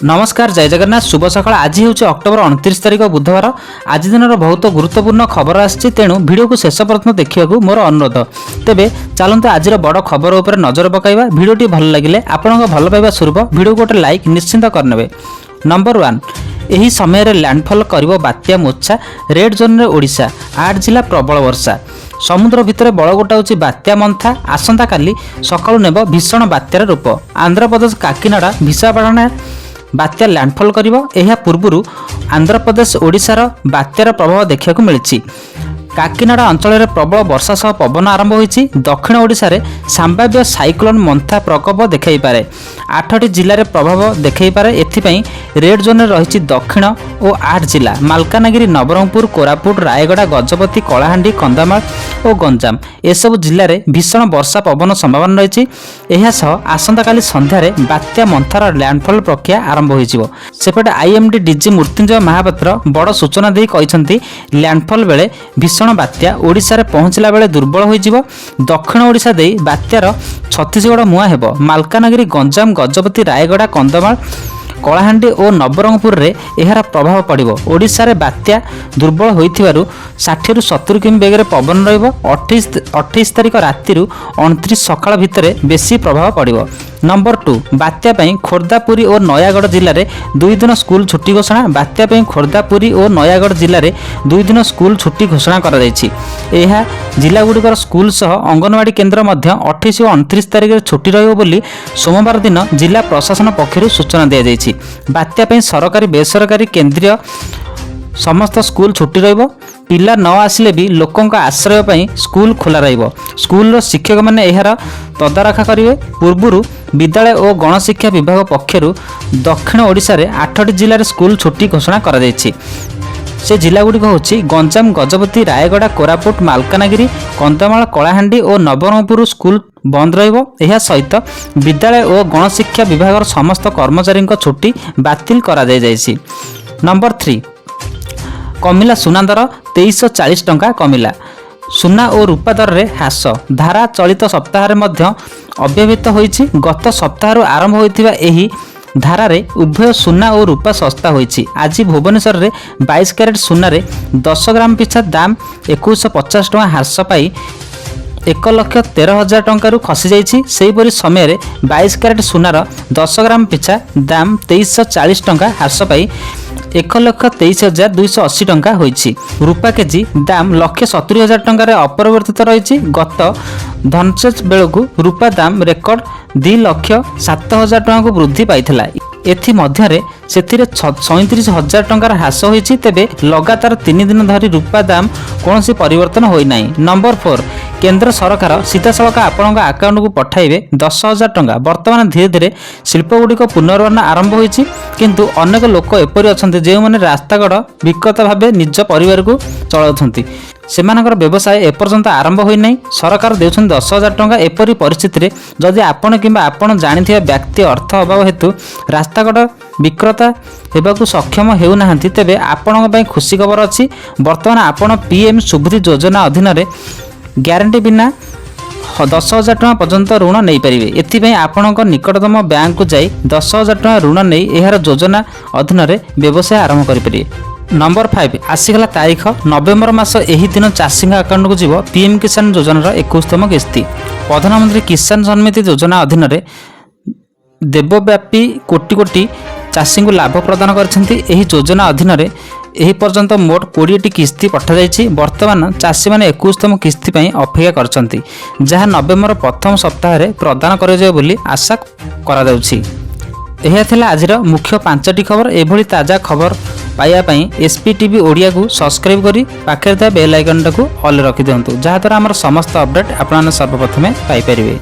नमस्कार जय जगन्नाथ शुभ सकाळ। आज हूँ अक्टोबर 29 तारिख बुधवार। आज दिन बहुत गुरुत्वपूर्ण खबर आसी तेणु भिडियो को शेष पर्यंत देखा मोर अनुरोध। तेबे चलते आज बड़ खबर उपर नजर पकाइबा। भिडियोटी भल लगिले आपण भल पाइबा स्वरूप भिडियो गोटे लाइक निश्चिंत करने। नंबर 1 यही समय लैंडफॉल करिवो बात्या मोर्चा रेड जोन रे ओडिशा 8 जिला प्रबल वर्षा। समुद्र भितर बड़ गोटाऊँच बात्या मंथा आसंता काली सकाळु नेब भीषण बात्यार रूप। आंध्र प्रदेश काकीनाडा विशाखापट्टनम बात्या लैंडफॉल करिवो। एहा पूर्वरु आंध्र प्रदेश ओडिशार बात्यार प्रभाव देखा मिली। काकीनाडा अंचल में प्रबल वर्षा सह पवन आरंभ होईछि। दक्षिण ओडिशा रे संभाव्य साइक्लोन मंथा प्रकोप देखै पारे। 8टी जिले में प्रभाव देखै पारे। एथिपई रेड जोन रे रहिछि दक्षिण और 8 जिला मालकानगिरी, नवरंगपुर, कोरापुट, रायगड़ा, गजपति, कलाहांडी, कंधामाल और गंजाम एसबु जिले में भीषण वर्षा पवन संभावना रही। यह आसंता काली संध्यारे बात्या मंथार लैंडफॉल प्रक्रिया आरंभ हो। सेपटे आईएमडी डीजी मृत्युंजय महापात्र बड़ सूचना दे कहिसेंति लैंडफॉल बेले भीषण बात्या ओडिशा रे पहुंचला बेले दुर्बल होइजिवो। दक्षिण ओडिशा दे बात्यार छत्तीसगढ़ मुहां हेबो। मालकानगिरी, गंजाम, गजपति, रायगड़ा, कंधामाल, कलाहांडी और नवरंगपुर रे एहार प्रभाव पड़िबो। ओडिशा रे बात्या दुर्बल होइथिबारु 60 रु 70 किमी बेगरे पवन रहिबो। 28 तारिख राति 29 सकाळ भितरे बेसी प्रभाव पड़िबो। नंबर 2 बात्या पई खोर्धा, पुरी और नयागढ़ जिले में 2 दिन स्कूल छुट्टी घोषणा। बात्या पई खोर्धा, पुरी और नयागढ़ जिले में 2 दिन स्कूल छुट्टी घोषणा करा जायछि। एहा जिला गुड़िकर स्कूल सह अंगनवाड़ी केन्द्र मध्य 28 और 29 तारिख में छुट्टी रहिबो बोली सोमवार दिन जिला प्रशासन पक्षरु सूचना दिया जायछि। बात्या पई सरकारी बेसरकारी केंद्रीय समस्त स्कूल छुट्टी रहिबो। पिला न आसिले भी लोकों का आश्रय पई स्कूल खोला रहिबो। स्कूल शिक्षक माने एहार तदारखा करिवे। पूर्वरु विद्यालय और गणशिक्षा विभाग पक्षरु दक्षिण ओडिशा रे 8टी जिले में स्कूल छुट्टी घोषणा करा जायछि। से जिला गुड़िक होछि गंजाम, गजपति, रायगड़ा, कोरापुट, मालकानगिरी, कंधामाल, कलाहांडी और नवरंगपुर स्कूल बंद रहिबो। एहा सहित विद्यालय और गणशिक्षा विभाग समस्त कर्मचारी छुट्टी बातिल करा जायछि। नंबर 3 कमिला सुना दर 2340 टंका कमिला। सुना और रूपा दर रे ह्रास धारा चलित सप्ताह मध्य अव्यवहित होईछि। गत सप्ताह आरंभ होइथिबा एही धारा रे उभय सुना और रूपा सस्ता होईछि। आज भुवनेश्वर रे 22 कैरेट सुना रे 10 ग्राम पिछा दाम 2150 टंका ह्रास पाई 1,13,000 टंका खसी जाइछि। सेहीपरि समय रे 22 कैरेट सुनार 10 ग्राम पिछा दाम 2340 टंका ह्रास पाई 1,23,280 टंका होईछि। रूपा केजी दाम 1,70,000 टंका अपरिवर्तित रही। गत धनसेज बेलू रूपा दाम रेकर्ड 2,07,000 टंका को वृद्धि पाइथिला। एथि मध्यरे सेथिरे 37,000 टंकार ह्रास होईछि। तेबे लगातार 3 दिन धरी रूपा दाम कोनोसी परिवर्तन होई नाही। नंबर 4 केंद्र सरकार सीधासलख आपणक अकाउंट को पठाइबे 10,000 टंका। वर्तमान धीरे धीरे शिल्पगुड़िक पुनर्वारण आरंभ होईछि। किंतु अनेक लोक एपरि अछन्ति जे माने रास्तागढ़ विकत भावे निज परिवार को चलाउछन्ति। सेमानकर व्यवसाय एपर्यंत आरंभ होई नाही। सरकार देउछन् 10,000 टंका। एपरि परिस्थिति रे जदि आपण किंबा आपण जानिथिबा व्यक्ति अर्थ अभाव हेतु रास्तागढ़ विक्रेता हेबाकू सक्षम हेउ नाहंती तेबे आपणक पई खुशी खबर अछि। वर्तमान आपण पीएम सुबृद्धि योजना अधीन रे ग्यारंटी बिना 10,000 टंका पर्यंत ऋण नहीं पारे। एथिपई आपणक निकटतम बैंक को जाई 10,000 टंका ऋण नहीं एहार योजना अधीन रे व्यवसाय आरंभ करि पारे। नंबर 5 आसीगला तारीख नवेम्बर मास। एही दिन चाषी अकाउंट को जीव पीएम किसान योजनार 21तम किस्ती। प्रधानमंत्री किसान सम्मिति योजना अधीन रे देवव्यापी कोटी कोटी चाषी को लाभ प्रदान करछन्ति। एही योजना अधीन रे एही पर्यंत मोट 20टी किस्ती पठा जायछि। वर्तमान चाषी माने 21तम किस्ती पई अपेक्षा करछन्ति जहाँ नवेम्बर प्रथम सप्ताह रे प्रदान करा जाय बोली आशा करा जाउछि। यह थिला आजिर मुख्य 5टी खबर। एभली ताजा खबर पाइबा पई एसपी टीवी ओडिया को सब्सक्राइब करी पाखे बेल आइकन टाको ऑल रखि दियंतु जहाँ द्वारा हमर समस्त अपडेट आपन सर्वप्रथमे पाई परिबे।